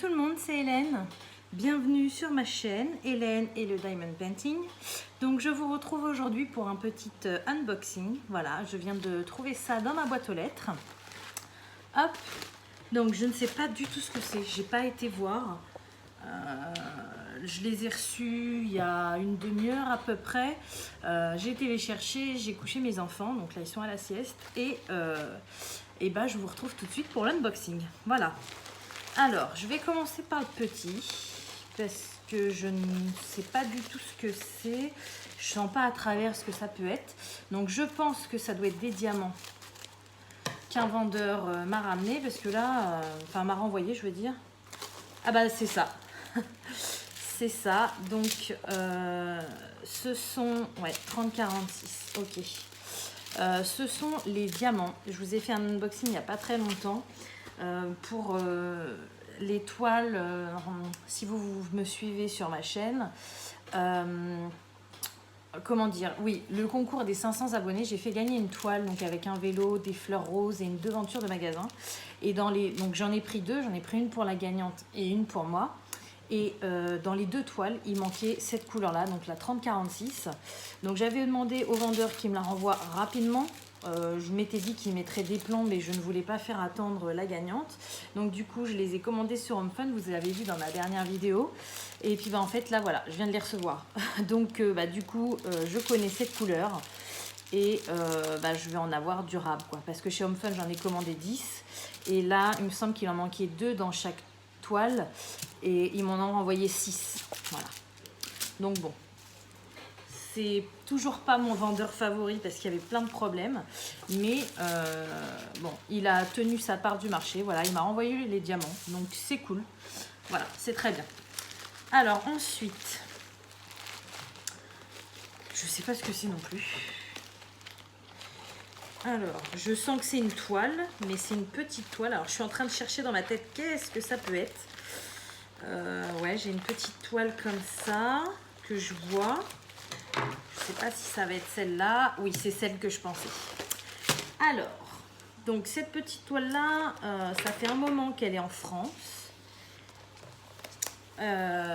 tout le monde, c'est Hélène. Bienvenue sur ma chaîne, Hélène et le Diamond Painting. Donc je vous retrouve aujourd'hui pour un petit unboxing. Voilà, je viens de trouver ça dans ma boîte aux lettres. Hop, donc je ne sais pas du tout ce que c'est, j'ai pas été voir. Je les ai reçus il y a une demi-heure à peu près. J'ai été les chercher, j'ai couché mes enfants, donc là ils sont à la sieste. Et ben, je vous retrouve tout de suite pour l'unboxing. Voilà. Alors, je vais commencer par le petit, parce que je ne sais pas du tout ce que c'est. Je sens pas à travers ce que ça peut être. Donc, je pense que ça doit être des diamants qu'un vendeur m'a ramené, parce que là, enfin, m'a renvoyé, je veux dire. Ah bah, c'est ça. C'est ça. Donc, ce sont, ouais, 3046, ok. Ce sont les diamants. Je vous ai fait un unboxing il n'y a pas très longtemps. Pour les toiles, si vous me suivez sur ma chaîne, comment dire, oui, le concours des 500 abonnés, j'ai fait gagner une toile donc avec un vélo, des fleurs roses et une devanture de magasin. Et donc j'en ai pris deux, j'en ai pris une pour la gagnante et une pour moi. Et dans les deux toiles, il manquait cette couleur-là, donc la 3046. Donc j'avais demandé au vendeur qu'il me la renvoie rapidement. Je m'étais dit qu'il mettrait des plombs, mais je ne voulais pas faire attendre la gagnante. Donc du coup, je les ai commandés sur HomeFun, vous l'avez vu dans ma dernière vidéo. Et puis bah, en fait, là voilà, je viens de les recevoir. Donc bah, du coup, je connais cette couleur. Et bah, je vais en avoir durable, quoi. Parce que chez HomeFun, j'en ai commandé 10. Et là, il me semble qu'il en manquait 2 dans chaque toile. Et ils m'en ont envoyé 6. Voilà. Donc bon. C'est toujours pas mon vendeur favori parce qu'il y avait plein de problèmes. Mais bon, il a tenu sa part du marché. Voilà, il m'a renvoyé les diamants. Donc c'est cool. Voilà, c'est très bien. Alors ensuite, je sais pas ce que c'est non plus. Alors, je sens que c'est une toile, mais c'est une petite toile. Alors je suis en train de chercher dans ma tête qu'est-ce que ça peut être. Ouais, j'ai une petite toile comme ça que je vois. Je sais pas si ça va être celle-là. Oui, c'est celle que je pensais. Alors, donc cette petite toile-là, ça fait un moment qu'elle est en France.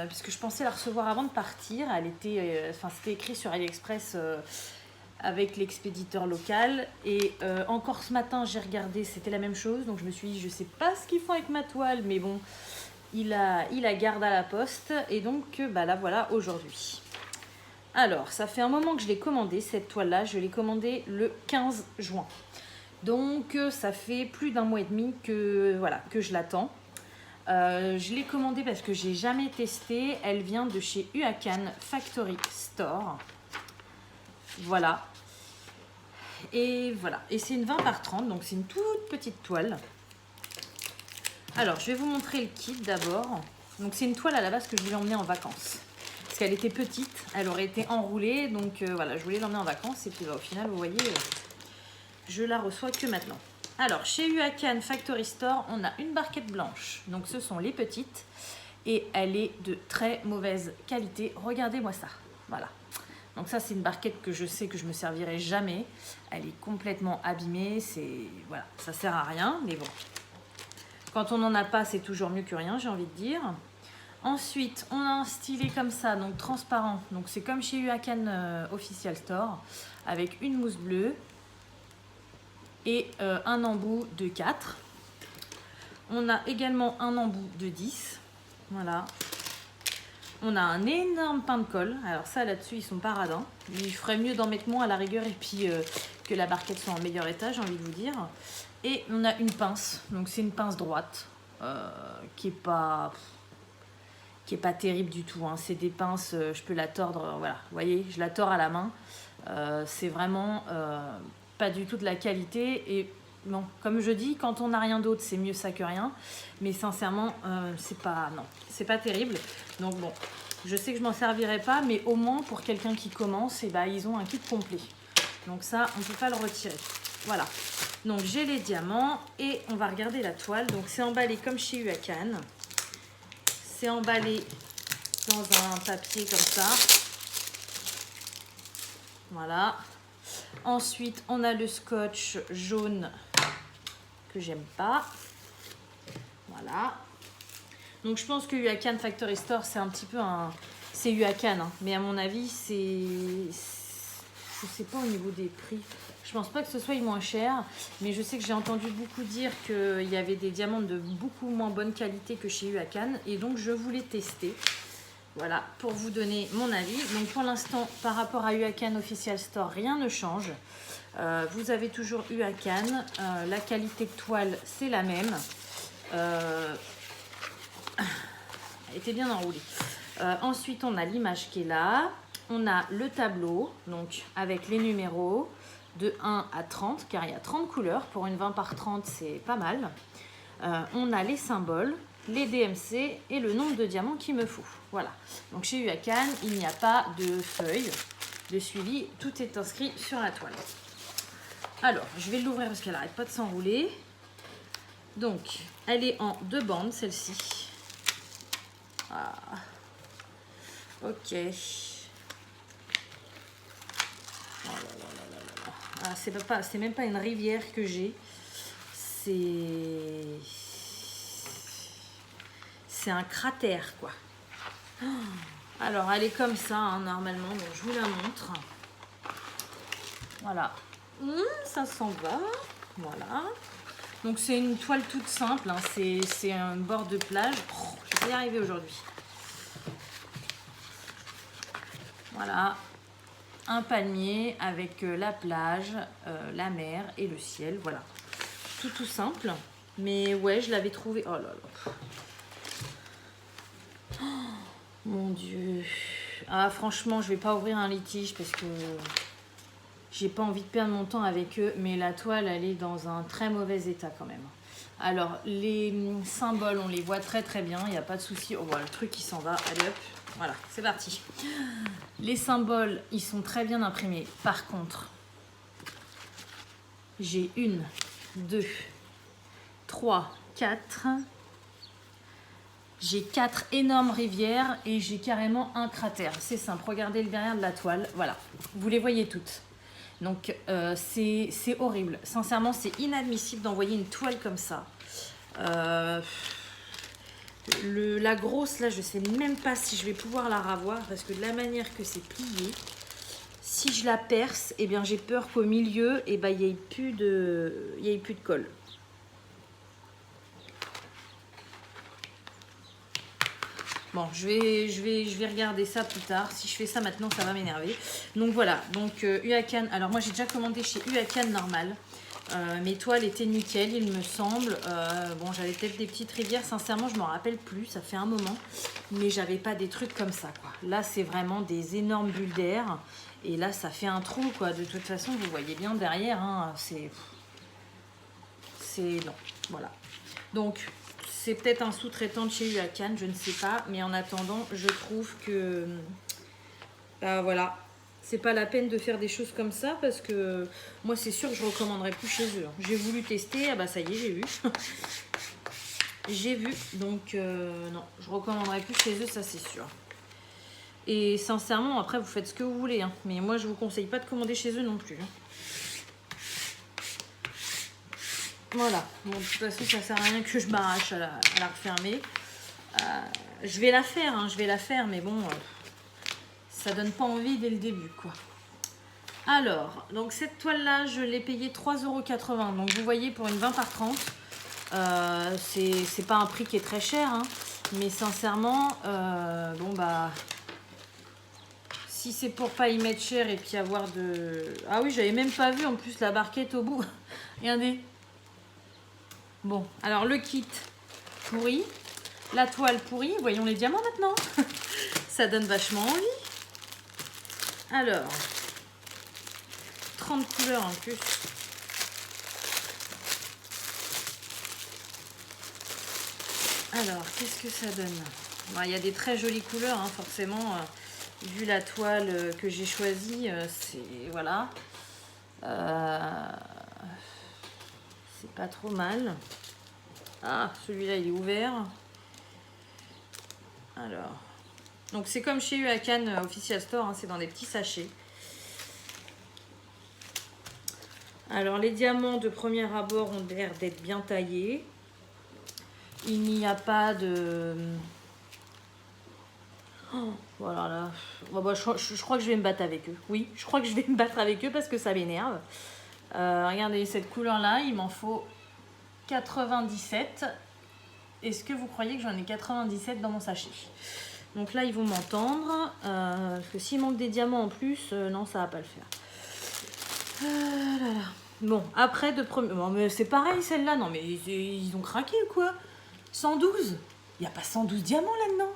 Puisque je pensais la recevoir avant de partir. Elle était, c'était écrit sur AliExpress avec l'expéditeur local. Et encore ce matin, j'ai regardé, c'était la même chose. Donc je me suis dit, je sais pas ce qu'ils font avec ma toile, mais bon, il la garde à la poste. Et donc, bah la voilà aujourd'hui. Alors, ça fait un moment que je l'ai commandée, cette toile-là. Je l'ai commandée le 15 juin. Donc, ça fait plus d'un mois et demi que, voilà, que je l'attends. Je l'ai commandée parce que j'ai jamais testé. Elle vient de chez Huacan Factory Store. Voilà. Et voilà. Et c'est une 20 par 30, donc c'est une toute petite toile. Alors, je vais vous montrer le kit d'abord. Donc, c'est une toile à la base que je voulais emmener en vacances. Parce qu'elle était petite, elle aurait été enroulée. Donc, voilà, je voulais l'emmener en vacances. Et puis, bah, au final, vous voyez, je la reçois que maintenant. Alors, chez Huacan Factory Store, on a une barquette blanche. Donc, ce sont les petites. Et elle est de très mauvaise qualité. Regardez-moi ça. Voilà. Donc, ça, c'est une barquette que je sais que je me servirai jamais. Elle est complètement abîmée. Voilà, ça sert à rien. Mais bon, quand on n'en a pas, c'est toujours mieux que rien, j'ai envie de dire. Ensuite, on a un stylet comme ça, donc transparent. Donc, c'est comme chez Huacan Official Store. Avec une mousse bleue. Et un embout de 4. On a également un embout de 10. Voilà. On a un énorme pain de colle. Alors ça, là-dessus, ils sont pas radins. Il ferait mieux d'en mettre moins à la rigueur et puis que la barquette soit en meilleur état, j'ai envie de vous dire. Et on a une pince. Donc c'est une pince droite qui est pas terrible du tout. Hein. C'est des pinces, je peux la tordre. Voilà, vous voyez, je la tords à la main. C'est vraiment pas du tout de la qualité. Et bon, comme je dis, quand on n'a rien d'autre, c'est mieux ça que rien. Mais sincèrement, c'est pas terrible. Donc bon, je sais que je m'en servirai pas, mais au moins pour quelqu'un qui commence, et bah, ils ont un kit complet. Donc ça, on ne peut pas le retirer. Voilà. Donc j'ai les diamants et on va regarder la toile. Donc c'est emballé comme chez Huacan. C'est emballé dans un papier comme ça. Voilà. Ensuite, on a le scotch jaune que j'aime pas. Voilà. Donc je pense que UACAN Factory Store, c'est un petit peu un... C'est UACAN, hein. Mais à mon avis, c'est... Je sais pas au niveau des prix. Je pense pas que ce soit moins cher, mais je sais que j'ai entendu beaucoup dire qu'il y avait des diamants de beaucoup moins bonne qualité que chez UACAN, et donc je voulais tester. Voilà, pour vous donner mon avis. Donc pour l'instant, par rapport à UACAN Official Store, rien ne change. Vous avez toujours UACAN. La qualité de toile, c'est la même. Elle était bien enroulée. Ensuite, on a l'image qui est là. On a le tableau, donc avec les numéros de 1 à 30, car il y a 30 couleurs. Pour une 20 par 30, c'est pas mal. On a les symboles, les DMC et le nombre de diamants qu'il me faut. Voilà. Donc chez UACAN, il n'y a pas de feuille de suivi. Tout est inscrit sur la toile. Alors, je vais l'ouvrir parce qu'elle n'arrête pas de s'enrouler. Donc, elle est en 2 bandes, celle-ci. Ah. Ok. Oh là là là là là. Ah, c'est même pas une rivière que j'ai. C'est un cratère, quoi. Alors, elle est comme ça, hein, normalement. Donc, je vous la montre. Voilà. Ça s'en va. Voilà. Donc, c'est une toile toute simple. Hein. C'est un bord de plage. Oh, je vais y arriver aujourd'hui. Voilà. Un palmier avec la plage, la mer et le ciel. Voilà. Tout simple. Mais ouais, je l'avais trouvé... Oh là là. Oh, mon Dieu. Ah, franchement, je vais pas ouvrir un litige parce que j'ai pas envie de perdre mon temps avec eux. Mais la toile, elle est dans un très mauvais état quand même. Alors, les symboles, on les voit très très bien. Il n'y a pas de souci. Oh, voilà, le truc qui s'en va. Allez hop. Voilà, c'est parti. Les symboles, ils sont très bien imprimés. Par contre, j'ai 1, 2, 3, 4... J'ai 4 énormes rivières et j'ai carrément un cratère. C'est simple, regardez le derrière de la toile. Voilà, vous les voyez toutes. Donc, c'est horrible. Sincèrement, c'est inadmissible d'envoyer une toile comme ça. La grosse, là, je ne sais même pas si je vais pouvoir la ravoir parce que de la manière que c'est plié, si je la perce, eh bien, j'ai peur qu'au milieu, eh ben, il n'y ait plus de colle. Bon, je vais regarder ça plus tard. Si je fais ça maintenant, ça va m'énerver. Donc voilà, donc UACAN. Alors moi, j'ai déjà commandé chez UACAN normal. Mes toiles étaient nickel, il me semble. Bon, j'avais peut-être des petites rivières. Sincèrement, je ne m'en rappelle plus. Ça fait un moment. Mais j'avais pas des trucs comme ça, quoi. Là, c'est vraiment des énormes bulles d'air. Et là, ça fait un trou, quoi. De toute façon, vous voyez bien derrière. Hein, c'est... Non, voilà. Donc... C'est peut-être un sous-traitant de chez UACAN, je ne sais pas. Mais en attendant, je trouve que... voilà. C'est pas la peine de faire des choses comme ça parce que moi, c'est sûr que je recommanderais plus chez eux. J'ai voulu tester. Ah bah ça y est, j'ai vu. J'ai vu. Donc, non, je recommanderais plus chez eux, ça c'est sûr. Et sincèrement, après, vous faites ce que vous voulez. Hein. Mais moi, je vous conseille pas de commander chez eux non plus. Hein. Voilà, bon, de toute façon, ça sert à rien que je m'arrache à la refermer. Je vais la faire, hein, mais bon, ça donne pas envie dès le début, quoi. Alors, donc cette toile-là, je l'ai payée 3,80 €. Donc vous voyez, pour une 20 par 30, c'est pas un prix qui est très cher, hein, mais sincèrement, bon bah... Si c'est pour pas y mettre cher et puis avoir de... Ah oui, j'avais même pas vu en plus la barquette au bout. Regardez. Bon, alors le kit pourri, la toile pourrie, voyons les diamants maintenant. Ça donne vachement envie. Alors, 30 couleurs en plus. Alors, qu'est-ce que ça donne? Bon, il y a des très jolies couleurs, hein, forcément. Vu la toile que j'ai choisie, c'est... Voilà. C'est pas trop mal. Ah, celui-là, il est ouvert. Alors. Donc, c'est comme chez UACAN Official Store, hein, c'est dans des petits sachets. Alors, les diamants de premier abord ont l'air d'être bien taillés. il n'y a pas de... Oh, voilà, là. Bon, bah, je crois que je vais me battre avec eux. Oui, je crois que je vais me battre avec eux parce que ça m'énerve. Regardez cette couleur-là, il m'en faut 97. Est-ce que vous croyez que j'en ai 97 dans mon sachet? Donc là, ils vont m'entendre. Parce que s'il manque des diamants en plus, non, ça va pas le faire. Là, là. Bon, après, de premier... Bon, mais c'est pareil, celle-là. Non, mais ils ont craqué ou quoi? 112? Il n'y a pas 112 diamants là-dedans.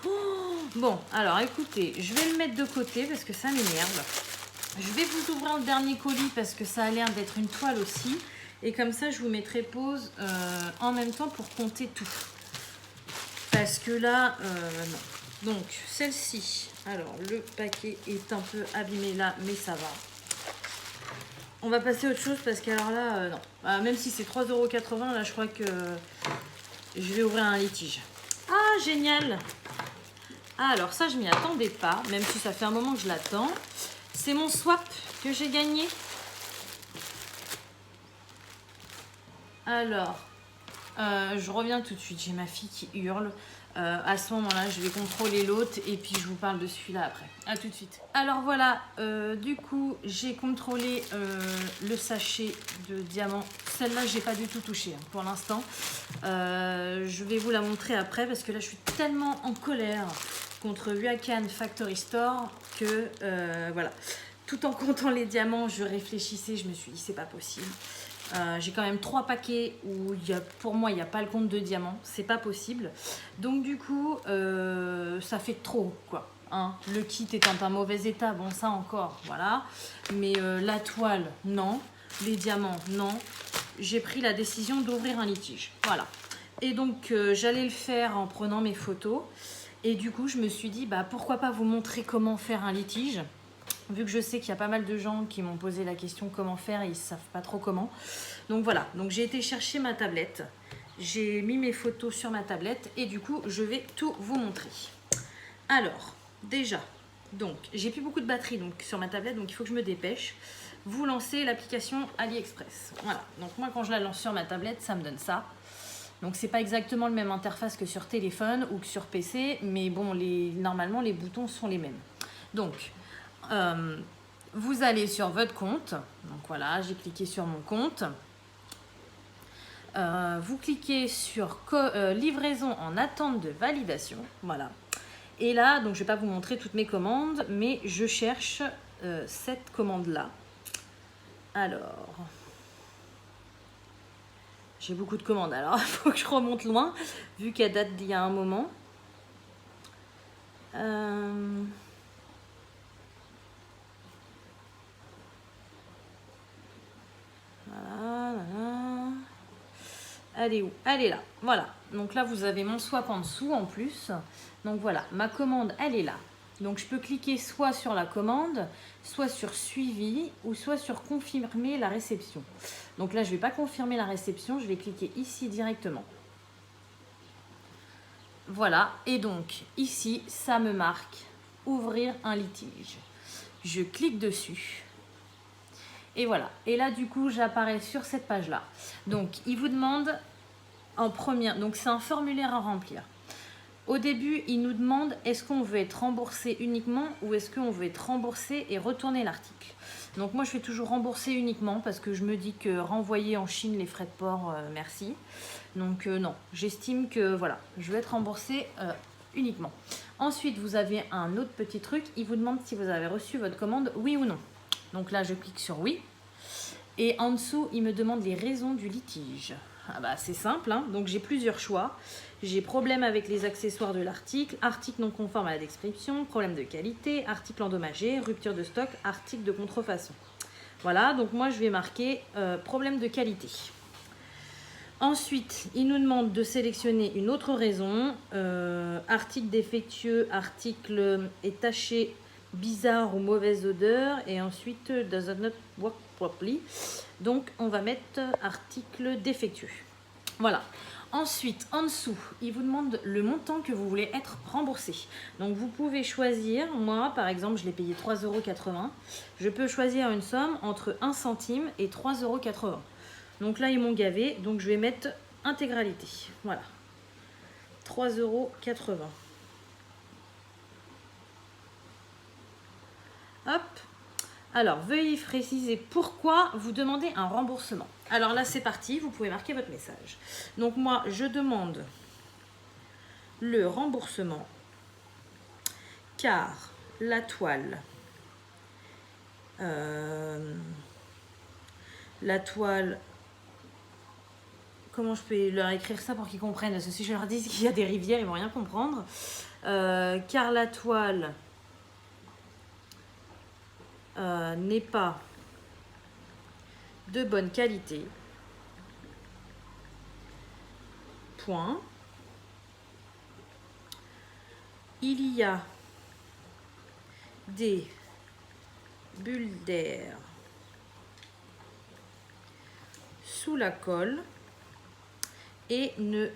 Oh, bon, alors écoutez, je vais le mettre de côté parce que ça m'énerve. Je vais vous ouvrir le dernier colis parce que ça a l'air d'être une toile aussi. Et comme ça, je vous mettrai pause en même temps pour compter tout. Parce que là, non. Donc, celle-ci, alors le paquet est un peu abîmé là, mais ça va. On va passer à autre chose parce qu'alors là, non. Même si c'est 3,80 €, là, je crois que je vais ouvrir un litige. Ah, génial! Alors ça, je m'y attendais pas, même si ça fait un moment que je l'attends. C'est mon swap que j'ai gagné. Alors, je reviens tout de suite. J'ai ma fille qui hurle. À ce moment-là, je vais contrôler l'autre et puis je vous parle de celui-là après. À tout de suite. Alors voilà, du coup, j'ai contrôlé le sachet de diamants. Celle-là, j'ai pas du tout touché hein, pour l'instant. Je vais vous la montrer après parce que là, je suis tellement en colère contre Huacan Factory Store que voilà. Tout en comptant les diamants, je réfléchissais, je me suis dit c'est pas possible. J'ai quand même 3 paquets où pour moi il n'y a pas le compte de diamants, c'est pas possible. Donc du coup ça fait trop quoi. Hein. Le kit étant en mauvais état, bon ça encore, voilà. Mais la toile, non. Les diamants, non. J'ai pris la décision d'ouvrir un litige. Voilà. Et donc j'allais le faire en prenant mes photos. Et du coup je me suis dit bah pourquoi pas vous montrer comment faire un litige. Vu que je sais qu'il y a pas mal de gens qui m'ont posé la question comment faire et ils ne savent pas trop comment. Donc voilà, donc j'ai été chercher ma tablette. J'ai mis mes photos sur ma tablette et du coup, je vais tout vous montrer. Alors, déjà, donc j'ai plus beaucoup de batterie donc, sur ma tablette, donc il faut que je me dépêche. Vous lancez l'application AliExpress. Voilà, donc moi quand je la lance sur ma tablette, ça me donne ça. Donc c'est pas exactement le même interface que sur téléphone ou que sur PC, mais bon, normalement les boutons sont les mêmes. Donc, vous allez sur votre compte. Donc voilà, j'ai cliqué sur mon compte. Vous cliquez sur livraison en attente de validation. Voilà. Et là, donc je ne vais pas vous montrer toutes mes commandes, mais je cherche cette commande-là. Alors, j'ai beaucoup de commandes. Alors, il faut que je remonte loin, vu qu'elle date d'il y a un moment. Elle est où? Elle est là. Voilà. Donc là, vous avez mon swap en dessous en plus. Donc voilà, ma commande, elle est là. Donc je peux cliquer soit sur la commande, soit sur suivi ou soit sur confirmer la réception. Donc là, je ne vais pas confirmer la réception, je vais cliquer ici directement. Voilà. Et donc ici, ça me marque ouvrir un litige. Je clique dessus. Et voilà. Et là, du coup, j'apparais sur cette page-là. Donc, il vous demande en première... Donc, c'est un formulaire à remplir. Au début, il nous demande est-ce qu'on veut être remboursé uniquement ou est-ce qu'on veut être remboursé et retourner l'article. Donc, moi, je fais toujours rembourser uniquement parce que je me dis que renvoyer en Chine les frais de port, merci. Donc, non. J'estime que, voilà, je veux être remboursé uniquement. Ensuite, vous avez un autre petit truc. Il vous demande si vous avez reçu votre commande, oui ou non. Donc là, je clique sur oui. Et en dessous, il me demande les raisons du litige. Ah bah, c'est simple, hein. Donc j'ai plusieurs choix. J'ai problème avec les accessoires de l'article, article non conforme à la description, problème de qualité, article endommagé, rupture de stock, article de contrefaçon. Voilà, donc moi je vais marquer problème de qualité. Ensuite, il nous demande de sélectionner une autre raison. Article défectueux, article est taché, bizarre ou mauvaise odeur, et ensuite does not work properly. Donc on va mettre article défectueux. Voilà. Ensuite, en dessous, il vous demande le montant que vous voulez être remboursé. Donc vous pouvez choisir, moi par exemple je l'ai payé 3,80 €. Je peux choisir une somme entre 1 centime et 3,80 €. Donc là ils m'ont gavé, donc je vais mettre intégralité. Voilà. 3,80 €. Hop. Alors, veuillez préciser pourquoi vous demandez un remboursement. Alors là, c'est parti. Vous pouvez marquer votre message. Donc moi, je demande le remboursement car la toile, comment je peux leur écrire ça pour qu'ils comprennent? Parce que si je leur dis qu'il y a des rivières, ils vont rien comprendre. Car la toile n'est pas de bonne qualité. Point. Il y a des bulles d'air sous la colle et ne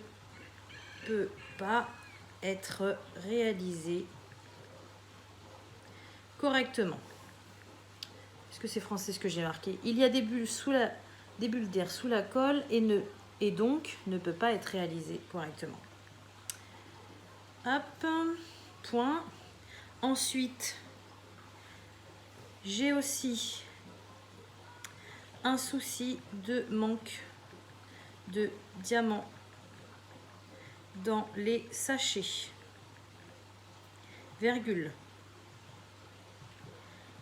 peut pas être réalisé correctement. Est-ce que c'est français ce que j'ai marqué? Il y a des bulles d'air sous la colle et donc ne peut pas être réalisé correctement. Hop, point. Ensuite, j'ai aussi un souci de manque de diamants dans les sachets. Virgule.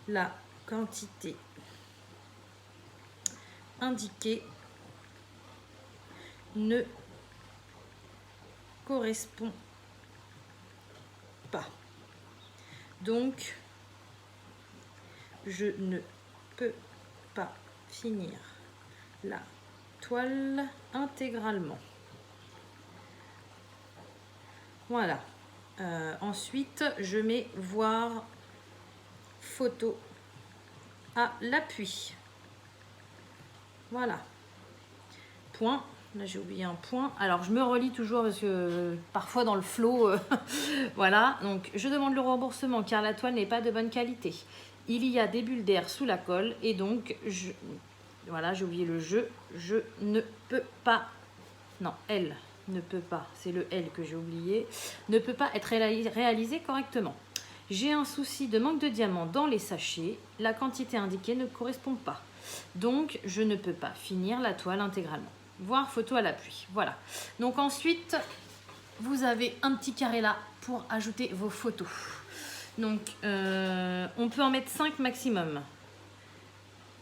La quantité indiquée ne correspond pas. Donc, je ne peux pas finir la toile intégralement. Voilà. Ensuite, je mets voir photo à l'appui. Voilà. Point. Là, j'ai oublié un point. Alors, je me relis toujours parce que parfois dans le flow, voilà. Donc, je demande le remboursement car la toile n'est pas de bonne qualité. Il y a des bulles d'air sous la colle et donc, voilà, j'ai oublié le je. Je ne peux pas. Non, elle ne peut pas. C'est le L que j'ai oublié. Ne peut pas être réalisé correctement. J'ai un souci de manque de diamants dans les sachets. La quantité indiquée ne correspond pas. Donc, je ne peux pas finir la toile intégralement. Voir photo à l'appui. Voilà. Donc ensuite, vous avez un petit carré là pour ajouter vos photos. Donc, on peut en mettre 5 maximum.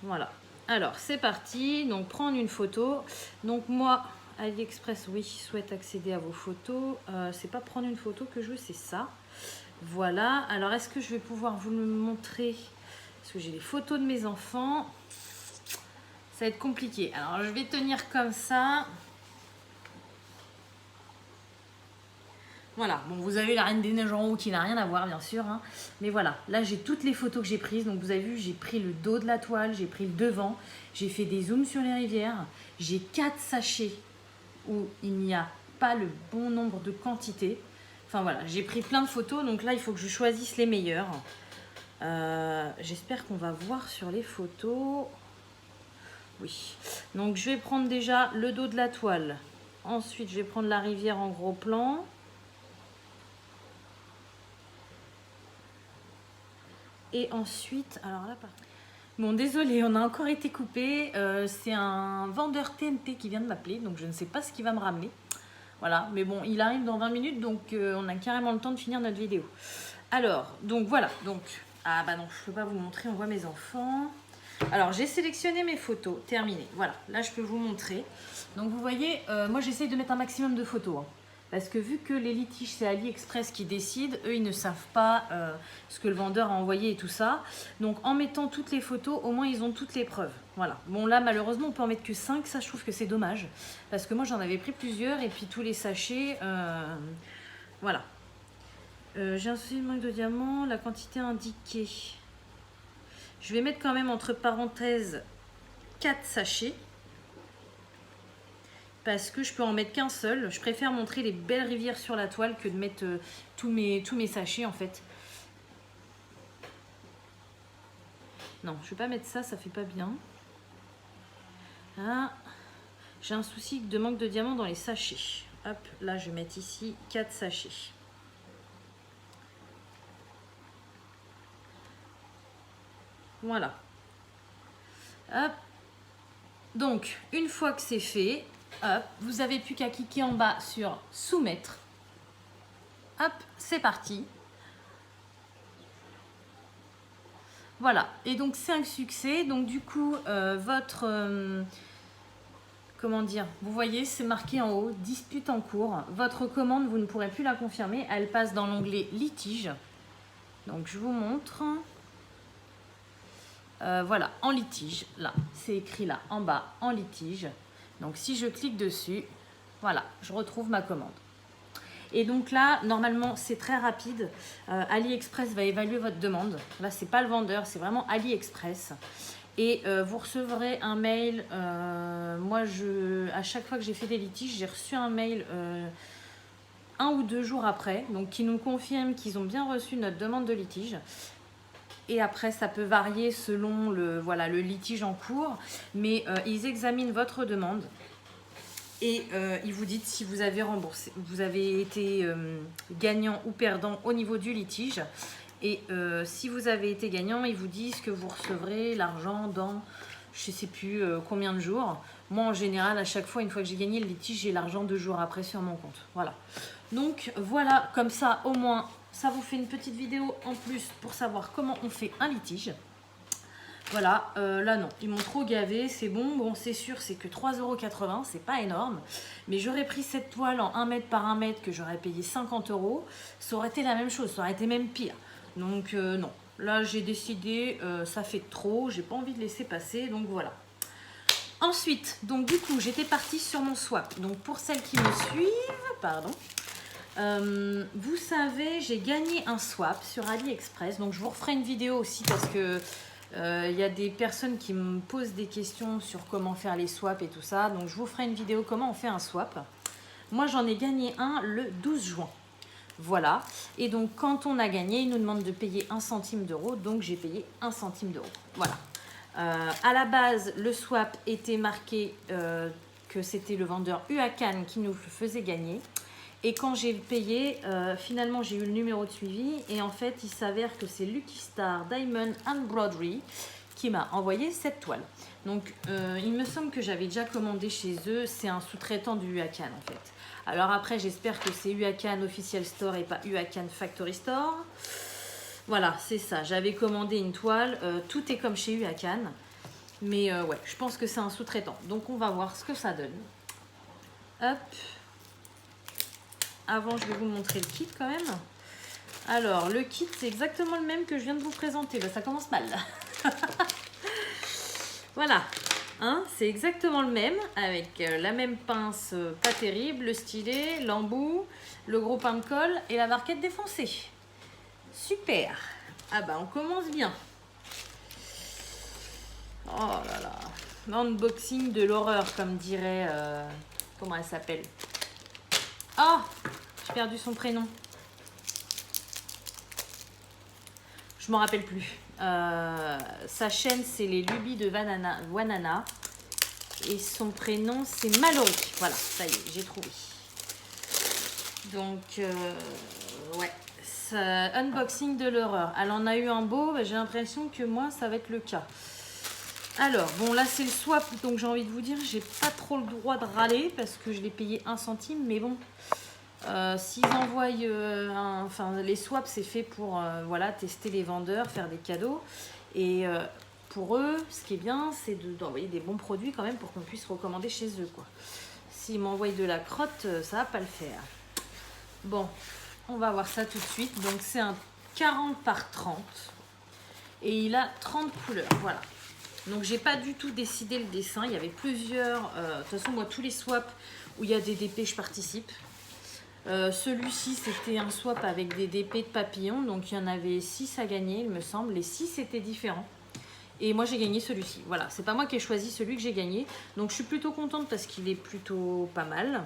Voilà. Alors, c'est parti. Donc, prendre une photo. Donc, moi, AliExpress, oui, souhaite accéder à vos photos. C'est pas prendre une photo que je veux, c'est ça. Voilà. Alors, est-ce que je vais pouvoir vous le montrer? Parce que j'ai les photos de mes enfants. Ça va être compliqué. Alors, je vais tenir comme ça. Voilà. Bon, vous avez la Reine des Neiges en haut qui n'a rien à voir, bien sûr. Hein. Mais voilà. Là, j'ai toutes les photos que j'ai prises. Donc, vous avez vu, j'ai pris le dos de la toile. J'ai pris le devant. J'ai fait des zooms sur les rivières. J'ai 4 sachets où il n'y a pas le bon nombre de quantités. Enfin, voilà. J'ai pris plein de photos. Donc là, il faut que je choisisse les meilleures. J'espère qu'on va voir sur les photos. Oui. Donc, je vais prendre déjà le dos de la toile. Ensuite, je vais prendre la rivière en gros plan. Et ensuite, alors là, bon, désolé, on a encore été coupé. C'est un vendeur TNT qui vient de m'appeler, donc je ne sais pas ce qu'il va me ramener. Voilà, mais bon, il arrive dans 20 minutes, donc on a carrément le temps de finir notre vidéo. Alors, donc voilà. Donc, ah bah non, je ne peux pas vous montrer, on voit mes enfants. Alors, j'ai sélectionné mes photos, terminé. Voilà, là, je peux vous montrer. Donc, vous voyez, moi, j'essaye de mettre un maximum de photos. Hein, parce que vu que les litiges, c'est AliExpress qui décide, eux, ils ne savent pas ce que le vendeur a envoyé et tout ça. Donc, en mettant toutes les photos, au moins, ils ont toutes les preuves. Voilà. Bon, là, malheureusement, on peut en mettre que 5. Ça, je trouve que c'est dommage. Parce que moi, j'en avais pris plusieurs. Et puis, tous les sachets, voilà. J'ai un souci de manque de diamants. La quantité indiquée. Je vais mettre quand même entre parenthèses 4 sachets. Parce que je peux en mettre qu'un seul. Je préfère montrer les belles rivières sur la toile que de mettre tous mes sachets en fait. Non, je ne vais pas mettre ça, ça fait pas bien. Ah. J'ai un souci de manque de diamants dans les sachets. Hop, là je vais mettre ici 4 sachets. Voilà. Hop. Donc, une fois que c'est fait, hop, vous n'avez plus qu'à cliquer en bas sur soumettre. Hop, c'est parti. Voilà, et donc c'est un succès. Donc du coup, comment dire, vous voyez, c'est marqué en haut, dispute en cours. Votre commande, vous ne pourrez plus la confirmer. Elle passe dans l'onglet litige. Donc je vous montre. Voilà, en litige, là, c'est écrit là, en bas, en litige. Donc si je clique dessus, voilà, je retrouve ma commande. Et donc là, normalement, c'est très rapide. AliExpress va évaluer votre demande. Là, c'est pas le vendeur, c'est vraiment AliExpress. Et vous recevrez un mail. Moi, à chaque fois que j'ai fait des litiges, j'ai reçu un mail 1 ou 2 jours après, donc qui nous confirme qu'ils ont bien reçu notre demande de litige. Et après, ça peut varier selon le litige en cours, mais ils examinent votre demande et ils vous disent si vous avez remboursé, vous avez été gagnant ou perdant au niveau du litige. Et si vous avez été gagnant, ils vous disent que vous recevrez l'argent dans je ne sais plus combien de jours. Moi, en général, à chaque fois, une fois que j'ai gagné le litige, j'ai l'argent 2 jours après sur mon compte. Voilà. Donc voilà, comme ça, au moins, ça vous fait une petite vidéo en plus pour savoir comment on fait un litige. Voilà, là non, ils m'ont trop gavé, c'est bon. Bon, c'est sûr, c'est que 3,80 €, c'est pas énorme. Mais j'aurais pris cette toile en 1 mètre par 1 mètre que j'aurais payé 50 €. Ça aurait été la même chose, ça aurait été même pire. Donc non, là j'ai décidé, ça fait trop, j'ai pas envie de laisser passer, donc voilà. Ensuite, donc du coup, j'étais partie sur mon swap. Donc pour celles qui me suivent, pardon, vous savez, j'ai gagné un swap sur AliExpress. Donc je vous referai une vidéo aussi parce que il y a des personnes qui me posent des questions sur comment faire les swaps et tout ça. Donc je vous ferai une vidéo comment on fait un swap. Moi, j'en ai gagné un le 12 juin. Voilà. Et donc, quand on a gagné, il nous demande de payer 1 centime d'euro. Donc, j'ai payé 1 centime d'euro. Voilà. À la base, le swap était marqué que c'était le vendeur UACAN qui nous le faisait gagner. Et quand j'ai payé, finalement, j'ai eu le numéro de suivi. Et en fait, il s'avère que c'est Lucky Star Diamond Embroidery qui m'a envoyé cette toile. Donc, il me semble que j'avais déjà commandé chez eux. C'est un sous-traitant du UACAN, en fait. Alors après, j'espère que c'est UACAN Official Store et pas UACAN Factory Store. Voilà, c'est ça. J'avais commandé une toile. Tout est comme chez UACAN. Mais ouais, je pense que c'est un sous-traitant. Donc, on va voir ce que ça donne. Hop. Avant, je vais vous montrer le kit quand même. Alors, le kit, c'est exactement le même que je viens de vous présenter. Là, ça commence mal. Voilà. Hein, c'est exactement le même, avec la même pince pas terrible, le stylet, l'embout, le gros pain de colle et la barquette défoncée. Super. Ah bah, on commence bien. Oh là là. L'unboxing de l'horreur, comme dirait... comment elle s'appelle? Oh, j'ai perdu son prénom. Je m'en rappelle plus. Sa chaîne, c'est les lubies de Wanana. Et son prénom, c'est Mallory. Voilà, ça y est, j'ai trouvé. Donc, ouais. Unboxing de l'horreur. Elle en a eu un beau. J'ai l'impression que moi, ça va être le cas. Alors, bon, là, c'est le swap. Donc, j'ai envie de vous dire, j'ai pas trop le droit de râler parce que je l'ai payé 1 centime. Mais bon, s'ils envoient enfin les swaps, c'est fait pour voilà, tester les vendeurs, faire des cadeaux. Et pour eux, ce qui est bien, c'est d'envoyer des bons produits quand même pour qu'on puisse recommander chez eux, quoi. S'ils m'envoient de la crotte, ça va pas le faire. Bon, on va voir ça tout de suite. Donc c'est un 40 par 30 et il a 30 couleurs, voilà. Donc j'ai pas du tout décidé le dessin, il y avait plusieurs, de toute façon moi tous les swaps où il y a des DP je participe. Celui-ci c'était un swap avec des DP de papillons, donc il y en avait 6 à gagner il me semble, les 6 étaient différents. Et moi j'ai gagné celui-ci, voilà, c'est pas moi qui ai choisi celui que j'ai gagné, donc je suis plutôt contente parce qu'il est plutôt pas mal.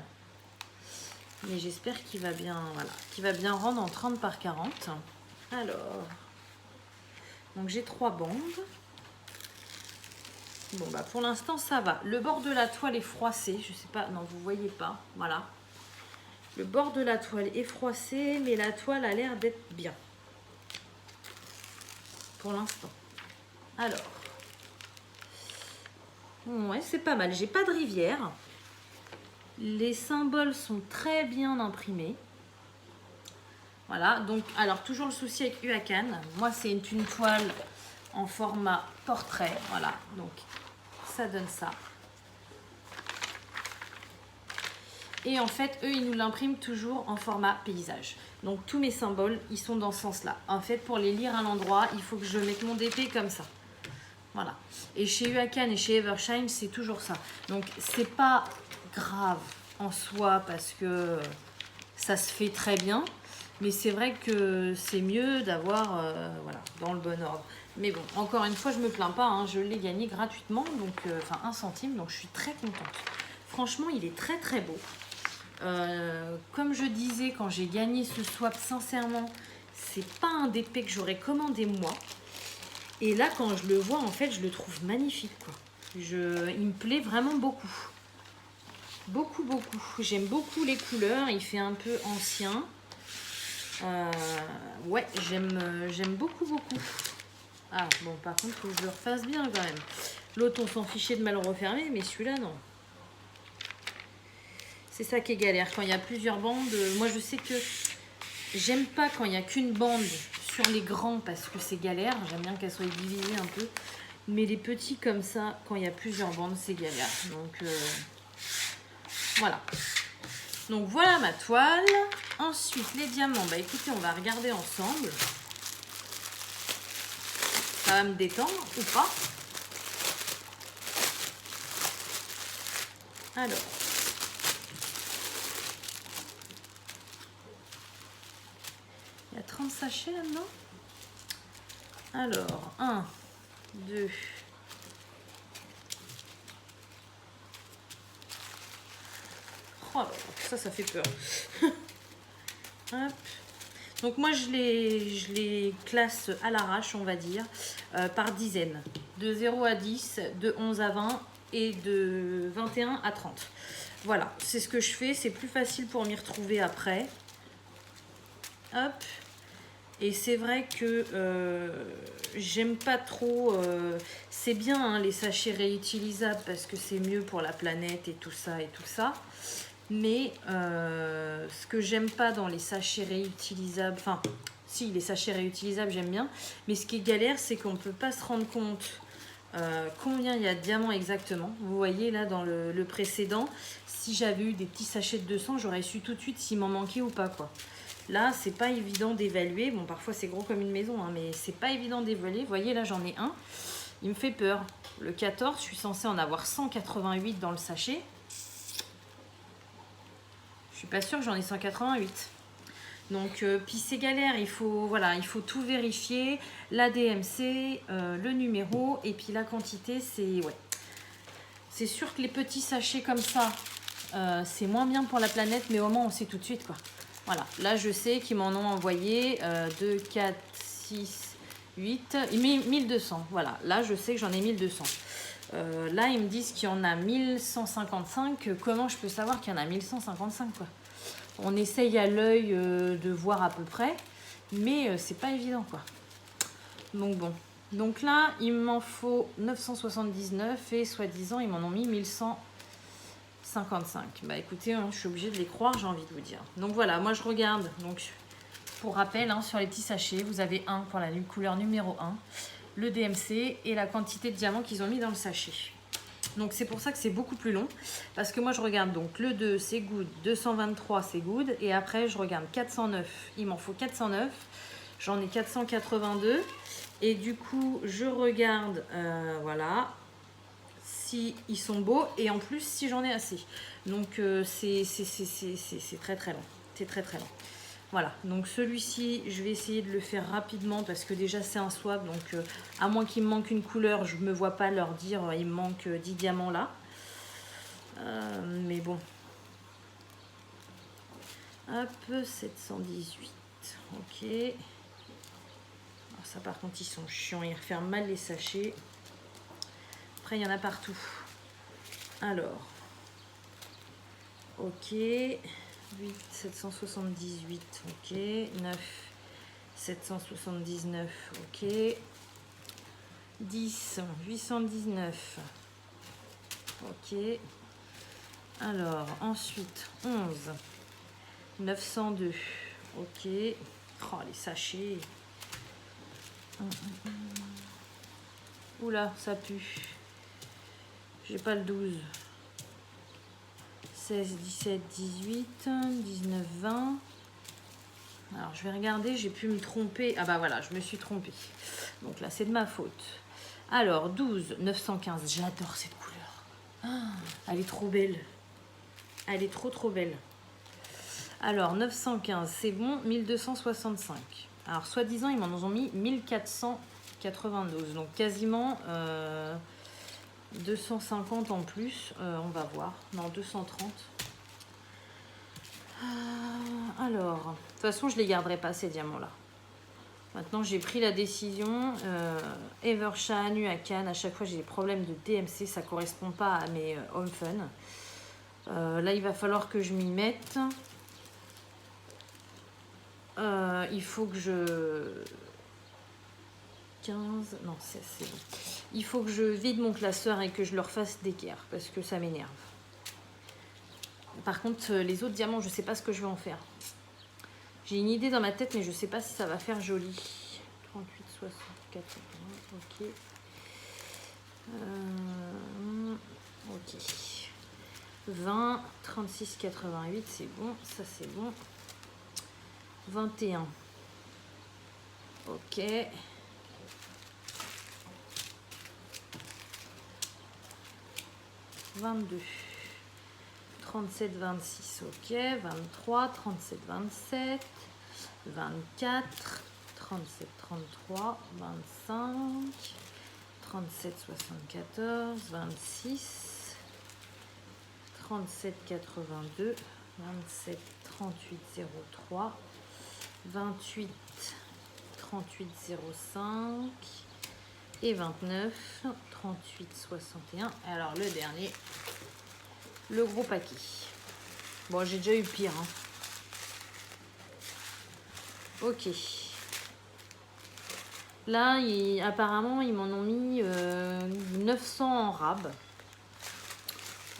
Mais j'espère qu'il va bien, voilà, qu'il va bien rendre en 30 par 40. Alors, donc j'ai 3 bandes. Bon, bah pour l'instant, ça va. Le bord de la toile est froissé. Je sais pas, non, vous voyez pas. Voilà. Le bord de la toile est froissé, mais la toile a l'air d'être bien. Pour l'instant. Alors. Ouais, c'est pas mal. J'ai pas de rivière. Les symboles sont très bien imprimés. Voilà, donc, alors toujours le souci avec UACAN. Moi, c'est une toile en format portrait. Voilà, donc ça donne ça. Et en fait, eux, ils nous l'impriment toujours en format paysage. Donc tous mes symboles, ils sont dans ce sens-là. En fait, pour les lire à l'endroit, il faut que je mette mon DP comme ça. Voilà. Et chez UACAN et chez Evershine, c'est toujours ça. Donc c'est pas grave en soi parce que ça se fait très bien. Mais c'est vrai que c'est mieux d'avoir voilà, dans le bon ordre. Mais bon, encore une fois, je me plains pas. Hein, je l'ai gagné gratuitement, donc enfin 1 centime. Donc je suis très contente. Franchement, il est très très beau. Comme je disais quand j'ai gagné ce swap, sincèrement, c'est pas un DP que j'aurais commandé moi. Et là, quand je le vois, en fait, je le trouve magnifique, quoi. Il me plaît vraiment beaucoup. Beaucoup, beaucoup. J'aime beaucoup les couleurs. Il fait un peu ancien. Ouais, j'aime beaucoup, beaucoup. Ah, bon, par contre, il faut que je le refasse bien, quand même. L'autre, on s'en fichait de mal refermer, mais celui-là, non. C'est ça qui est galère. Quand il y a plusieurs bandes, moi, je sais que j'aime pas quand il n'y a qu'une bande sur les grands parce que c'est galère. J'aime bien qu'elle soit divisée un peu. Mais les petits comme ça, quand il y a plusieurs bandes, c'est galère. Donc, voilà. Donc, voilà ma toile. Ensuite, les diamants. Bah, écoutez, on va regarder ensemble. Ça va me détendre ou pas? Alors. Il y a 30 sachets là-dedans. Alors, 1, 2. Oh, ça fait peur. Hop. Donc moi, je les classe à l'arrache, on va dire, par dizaines. De 0 à 10, de 11 à 20 et de 21 à 30. Voilà, c'est ce que je fais. C'est plus facile pour m'y retrouver après. Hop. Et c'est vrai que j'aime pas trop... c'est bien hein, les sachets réutilisables parce que c'est mieux pour la planète et tout ça et tout ça. Mais ce que j'aime pas dans les sachets réutilisables... Enfin, si, les sachets réutilisables, j'aime bien. Mais ce qui est galère, c'est qu'on ne peut pas se rendre compte combien il y a de diamants exactement. Vous voyez là dans le précédent, si j'avais eu des petits sachets de 200, j'aurais su tout de suite s'il m'en manquait ou pas, quoi. Là, c'est pas évident d'évaluer. Bon, parfois, c'est gros comme une maison, hein, mais c'est pas évident d'évaluer. Vous voyez, là, j'en ai un. Il me fait peur. Le 14, je suis censée en avoir 188 dans le sachet. Je suis pas sûre que j'en ai 188. Donc, puis c'est galère. Il faut tout vérifier. La DMC, le numéro et puis la quantité, c'est... Ouais. C'est sûr que les petits sachets comme ça, c'est moins bien pour la planète, mais au moins, on sait tout de suite, quoi. Voilà, là je sais qu'ils m'en ont envoyé 2, 4, 6, 8, 1200. Voilà, là je sais que j'en ai 1200. Là ils me disent qu'il y en a 1155. Comment je peux savoir qu'il y en a 1155 quoi? On essaye à l'œil de voir à peu près, mais c'est pas évident quoi. Donc bon. Donc là il m'en faut 979 et soi-disant ils m'en ont mis 1155. Bah écoutez, hein, je suis obligée de les croire, j'ai envie de vous dire. Donc voilà, moi je regarde. Donc pour rappel, hein, sur les petits sachets, vous avez un pour la couleur numéro 1, le DMC et la quantité de diamants qu'ils ont mis dans le sachet. Donc c'est pour ça que c'est beaucoup plus long. Parce que moi je regarde donc le 2 c'est good, 223 c'est good. Et après je regarde 409, il m'en faut 409. J'en ai 482. Et du coup je regarde, voilà... si ils sont beaux et en plus si j'en ai assez. Donc c'est très très long. C'est très très long. Voilà, donc celui-ci, je vais essayer de le faire rapidement parce que déjà c'est un swap. Donc à moins qu'il me manque une couleur, je ne me vois pas leur dire il me manque 10 diamants là. Mais bon. Hop, 718. Ok. Alors ça par contre ils sont chiants, ils referment mal les sachets. Après, il y en a partout. Alors, ok. 8, 778, ok. 9, 779, ok. 10, 819, ok. Alors, ensuite, 11, 902, ok. Oh, les sachets. Oula, ça pue. J'ai pas le 12. 16, 17, 18, 19, 20. Alors, je vais regarder, j'ai pu me tromper. Ah bah voilà, je me suis trompée. Donc là, c'est de ma faute. Alors, 12, 915. J'adore cette couleur. Ah, elle est trop belle. Elle est trop belle. Alors, 915, c'est bon. 1265. Alors, soi-disant, ils m'en ont mis 1492. Donc, quasiment 250 en plus. On va voir. Non, 230. Alors, de toute façon, je ne les garderai pas, ces diamants-là. Maintenant, j'ai pris la décision. Eversha, Nu à Cannes, à chaque fois, j'ai des problèmes de DMC. Ça ne correspond pas à mes home fun. Là, il va falloir que je m'y mette. Il faut que je... 15... Non, c'est bon. Il faut que je vide mon classeur et que je leur fasse d'équerre parce que ça m'énerve. Par contre, les autres diamants, je ne sais pas ce que je vais en faire. J'ai une idée dans ma tête, mais je ne sais pas si ça va faire joli. 38, 64, ok. Ok. 20, 36, 88, c'est bon. Ça, c'est bon. 21. Ok. 22. 37, 26, ok. 23, 37, 27. 24, 37, 33, 25, 37, 74, 26, 37, 82, 27, 38, 03, 28, 38, 05 et 29, 38, 61. Alors le dernier, le gros paquet. Bon, j'ai déjà eu pire, hein. Ok. Là, apparemment, ils m'en ont mis 900 en rab.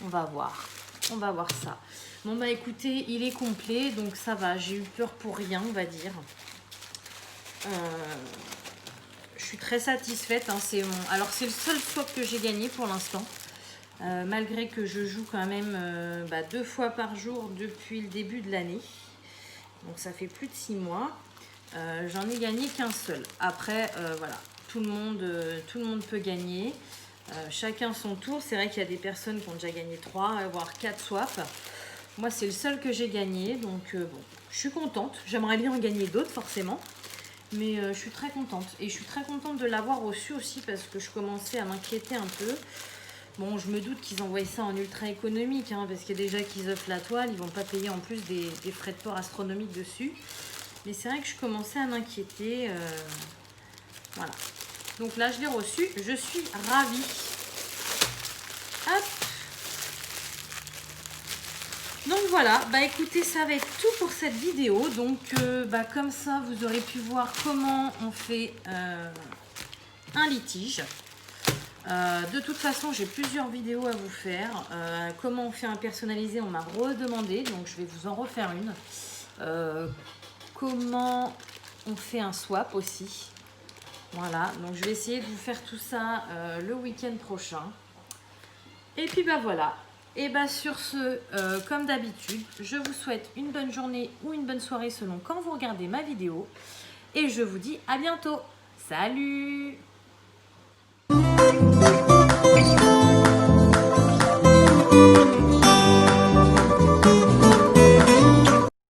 On va voir. On va voir ça. Bon, bah écoutez, il est complet, donc ça va. J'ai eu peur pour rien, on va dire. Je suis très satisfaite. Hein, alors, c'est le seul swap que j'ai gagné pour l'instant. Malgré que je joue quand même 2 fois par jour depuis le début de l'année. Donc, ça fait plus de 6 mois. J'en ai gagné qu'un seul. Après, voilà, tout le monde peut gagner. Chacun son tour. C'est vrai qu'il y a des personnes qui ont déjà gagné 3, voire 4 swaps. Moi, c'est le seul que j'ai gagné. Donc, bon, je suis contente. J'aimerais bien en gagner d'autres, forcément. Mais je suis très contente. Et je suis très contente de l'avoir reçu aussi parce que je commençais à m'inquiéter un peu. Bon, je me doute qu'ils envoient ça en ultra économique. Hein, parce que déjà qu'ils offrent la toile, ils ne vont pas payer en plus des frais de port astronomiques dessus. Mais c'est vrai que je commençais à m'inquiéter. Voilà. Donc là, je l'ai reçu. Je suis ravie. Hop. Donc voilà. Bah écoutez, ça va être tout pour cette vidéo. Donc comme ça, vous aurez pu voir comment on fait un litige. De toute façon, j'ai plusieurs vidéos à vous faire. Comment on fait un personnalisé, on m'a redemandé. Donc je vais vous en refaire une. Comment on fait un swap aussi. Voilà, donc je vais essayer de vous faire tout ça le week-end prochain. Et puis voilà. Et sur ce, comme d'habitude, je vous souhaite une bonne journée ou une bonne soirée selon quand vous regardez ma vidéo. Et je vous dis à bientôt. Salut!